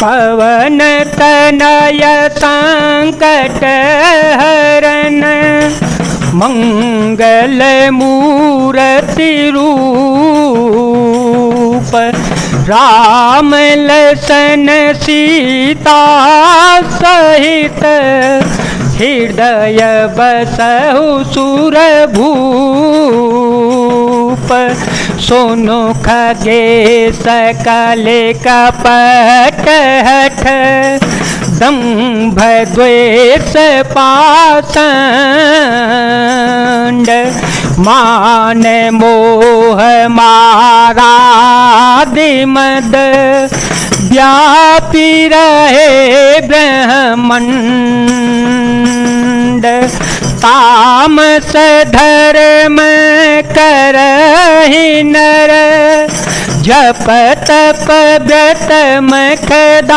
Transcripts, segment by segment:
पवन तनय संकट हरन मंगल मूर्ति रूप राम लसन सीता सहित हृदय बसहु सुरभूप सोनु खगेश कले कपट हठ दंभ द्वेष पाषंड मान मोह मारादिमद व्यापी रहे ब्रह्मंड तामस धर्म करहि नर जप तप व्रत मखदान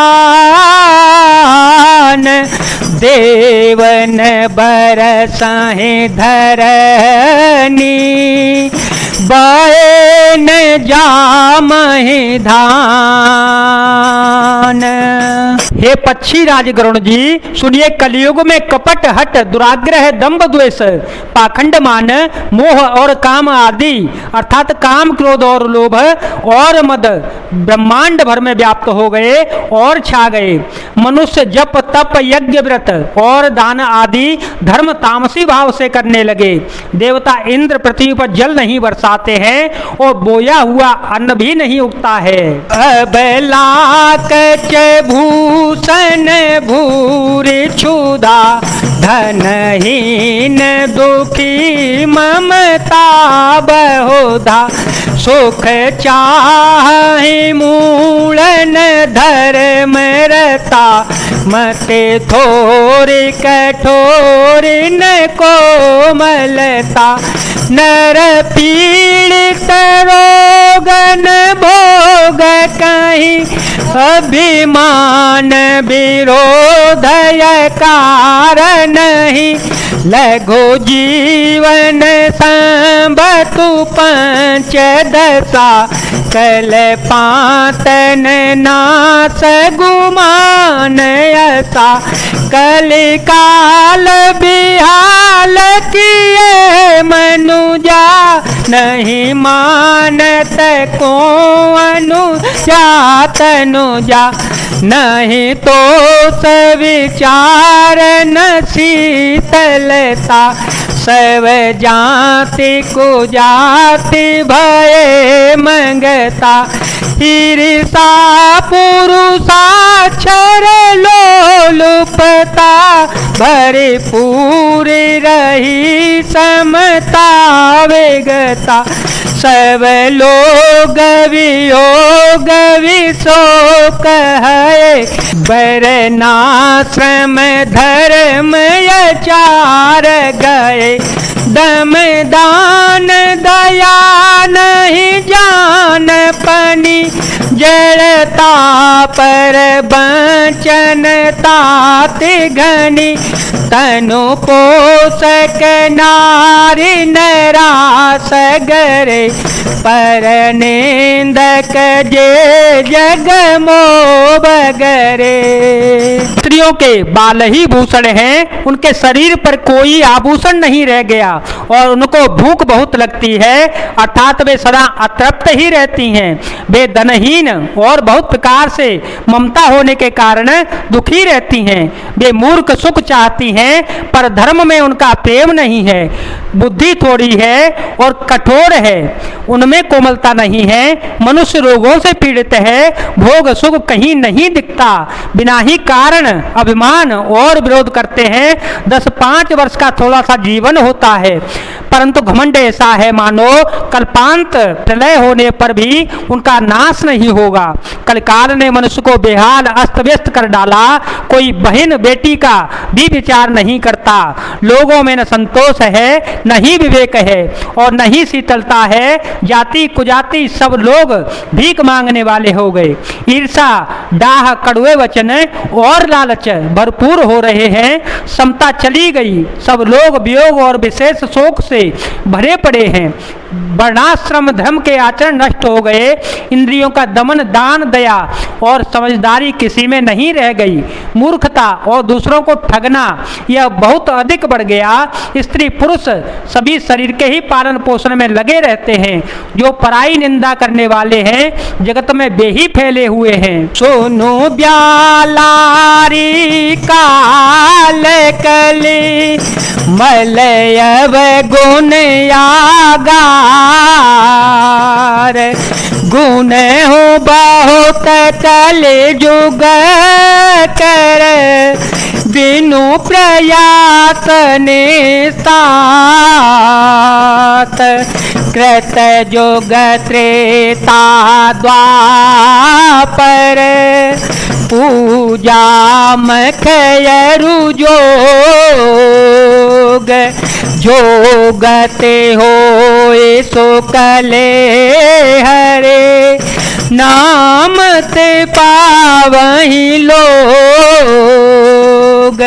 देवन बरसाहि धरनी बयन जामहि धान। हे पक्षी राज गरुण जी, सुनिए, कलयुग में कपट हट दुराग्रह दंभ द्वेष पाखंड मान मोह और काम आदि अर्थात काम क्रोध और लोभ और मद ब्रह्मांड भर में व्याप्त हो गए और छा गए। मनुष्य जप तप यज्ञ व्रत और दान आदि धर्म तामसी भाव से करने लगे। देवता इंद्र पृथ्वी पर जल नहीं बरसाते हैं और बोया हुआ अन्न भी नहीं उगता है। अबला कच भूषण भूरि क्षुधा धनहीन दुखी ममता बहुधा सुख चाहि मूलन धर्म रता मते थोरी कठोरी न कोमलता नर पीड़ित रोगन भोग कहीं अभिमान विरोधय कारण ही लघु जीवन संबतु पंच दशा कल पातन नाश गुमान ऐसा कलिकाल बिहाल किए मनुजा नहीं मानत को अनुजा तनुजा नहीं तो सविचार न शीतलता सब जाति को जाति भय मंगता ईर्षा पुरुषाक्षर लोलुपता भरी पूरी रही समता वेगता सब लोग वियोग विशोक है वरनाश्रम धर्म यचार गए दम दान दया नहीं जान पनी जड़ता पर बंचन तात घनी तनु पोषक नारी नरास गरे पर निंदक जे जग मोह बगरे। स्त्रियों के बाल ही भूषण हैं, उनके शरीर पर कोई आभूषण नहीं रह गया और उनको भूख बहुत लगती है अर्थात वे सदा अतृप्त ही रहती हैं। वे धनहीन और बहुत प्रकार से ममता होने के कारण दुखी रहती हैं। वे मूर्ख सुख चाहती हैं पर धर्म में उनका प्रेम नहीं है। बुद्धि थोड़ी है और कठोर है, उनमें कोमलता नहीं है। मनुष्य रोगों से पीड़ित है, भोग सुख कहीं नहीं दिखता। बिना ही कारण अभिमान और विरोध करते हैं। 10-5 वर्ष का थोड़ा सा जीवन होता है परंतु घमंड ऐसा है मानो कल्पांत प्रलय होने पर भी उनका नाश नहीं होगा। कलकाल ने मनुष्य को बेहाल अस्त व्यस्त कर डाला। कोई बहन बेटी का भी विचार नहीं करता। लोगों में न संतोष है न ही विवेक है और न ही शीतलता है। जाति कुजाति सब लोग भीख मांगने वाले हो गए। ईर्षा डाह कड़वे वचन और लालच भरपूर हो रहे हैं। समता चली गई, सब लोग वियोग और विशेष शोक से भरे पड़े हैं। वर्णाश्रम धर्म के आचरण नष्ट हो गए। इंद्रियों का दमन दान दया और समझदारी किसी में नहीं रह गई। मूर्खता और दूसरों को ठगना यह बहुत अधिक बढ़ गया। स्त्री पुरुष सभी शरीर के ही पालन पोषण में लगे रहते हैं। जो पराई निंदा करने वाले हैं जगत में वे ही फैले हुए हैं। सोनो ब्यालारी काल कली मलयव गुण यागार गुण हो बहुत कले जुग कर बिनु प्रयास निस्तात कृत जोग त्रेता द्वापर पूजा मखयरु जोग जोगते होए सो कले हरे नाम ते पावहि लोग।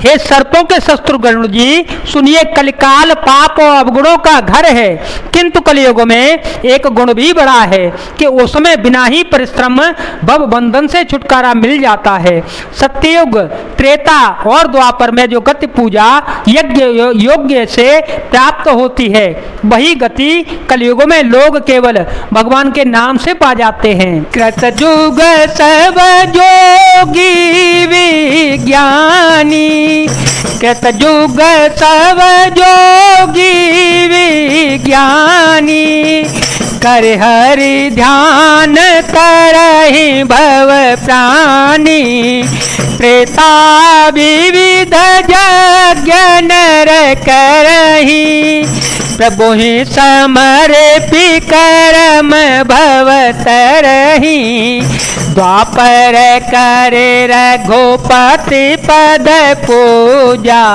हे सर्पों के शत्रुघ्न जी, सुनिए कलिकाल पाप और अवगुणों का घर है, किंतु कलयुग में एक गुण भी बड़ा है कि उसमें बिना ही परिश्रम भव बंधन से छुटकारा मिल जाता है। सत्ययुग, त्रेता और द्वापर में जो गति पूजा यज्ञ योग्य से प्राप्त होती है, वही गति कलयुग में लोग केवल भगवान के नाम से पा जाते हैं। कृतयुग सब जोगी विज्ञानी कृतयुग सब जोगी विज्ञानी कर हरि ध्यान तरहि भव प्राणी त्रेता विविध यज्ञ नर करहि प्रभु ही समर्पि कर्म भव तरहि द्वापर करे रघुपति पद पूजा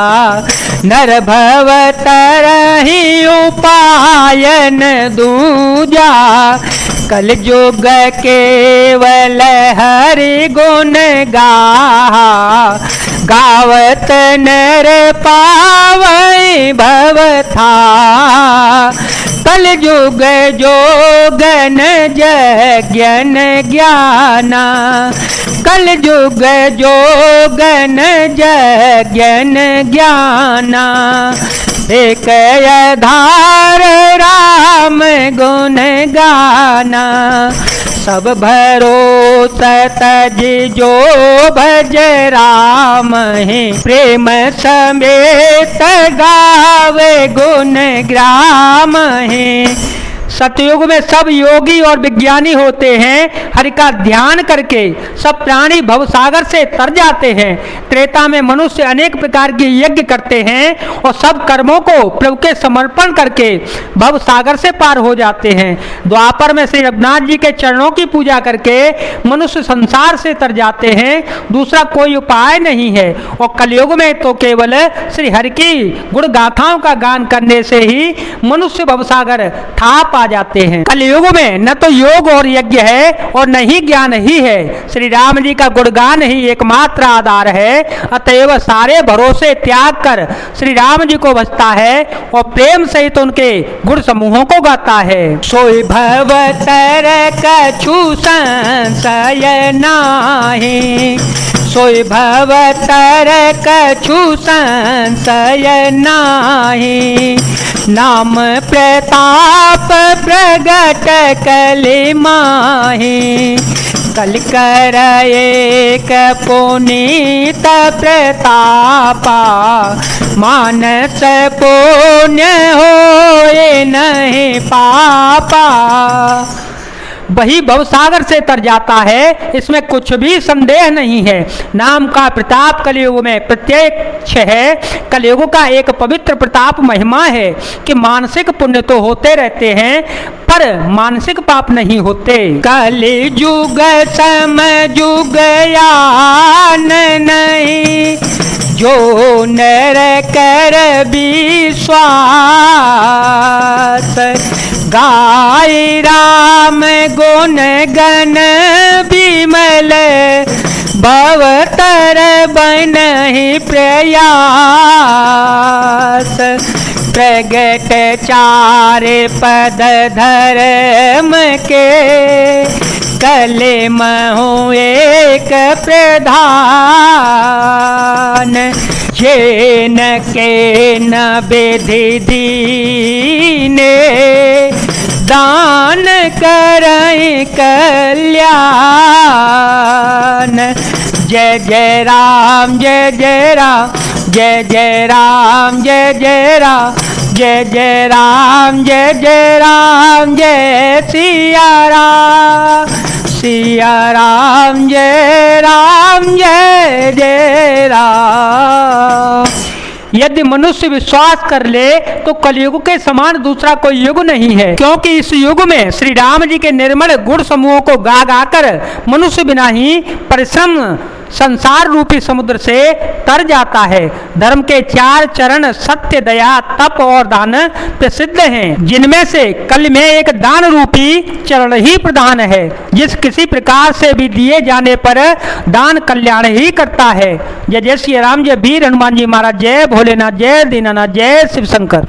नर भव तरहि उपायन दूजा कल युग केवल हरि गुण गाहा गावत नर पावै भव था कल युग जोगन यज्ञन ज्ञाना कल युग जोगन यज्ञन ज्ञाना एक आधार राम गुण गाना सब भरोसा तज जो भज राम है प्रेम समेत गावे गुण ग्राम है। सतयुग में सब योगी और विज्ञानी होते हैं। हरि का ध्यान करके सब प्राणी भवसागर से तर जाते हैं। त्रेता में मनुष्य अनेक प्रकार के यज्ञ करते हैं और सब कर्मों को प्रभु के समर्पण करके भवसागर से पार हो जाते हैं। द्वापर में श्री रघुनाथ जी के चरणों की पूजा करके मनुष्य संसार से तर जाते हैं। दूसरा कोई उपाय नहीं है। और कलयुग में तो केवल श्री हरि की गुण गाथाओं का गान करने से ही मनुष्य भवसागर था पा जाते हैं। कलयुग में न तो योग और यज्ञ है और न ही ज्ञान ही है। श्री राम जी का गुणगान ही एकमात्र आधार है। अतएव सारे भरोसे त्याग कर श्री राम जी को भजता है और प्रेम सहित उनके गुण समूहों को गाता है। सोई भव तर कछु संशय नाहि सोई भव तर कछु संशय नाहि नाम प्रताप प्रगट कलि माहि कल कर एक पुनीत प्रतापा मानस पुण्य होए नहीं पापा। वही भवसागर से तर जाता है, इसमें कुछ भी संदेह नहीं है। नाम का प्रताप कलयुग में प्रत्यक्ष है। कलयुग का एक पवित्र प्रताप महिमा है कि मानसिक पुण्य तो होते रहते हैं पर मानसिक पाप नहीं होते। कलयुग सम युग यान नहीं जो नर कर विश्वास गाय राम गुण गण विमल भवतर बनहि प्रयास प्रगट चारे पद धर्म के, कलेमहु एक प्रधान। जेन के न विधि दीने, दान करई कल्याण। जय जय राम जय जय राम, जय जय राम जय जय राम, जय जय राम जय जय राम, जय सिया राम, सिया राम जय जय राम। यदि मनुष्य विश्वास कर ले तो कलयुग के समान दूसरा कोई युग नहीं है, क्योंकि इस युग में श्री राम जी के निर्मल गुण समूहों को गा गाकर मनुष्य बिना ही परिश्रम संसार रूपी समुद्र से तर जाता है। धर्म के 4 चरण सत्य, दया, तप और दान प्रसिद्ध हैं, जिनमें से कल में एक दान रूपी चरण ही प्रधान है, जिस किसी प्रकार से भी दिए जाने पर दान कल्याण ही करता है। जय जय श्री राम, जय वीर हनुमान जी महाराज, जय भोलेनाथ, जय दीनानाथ, जय शिव शंकर।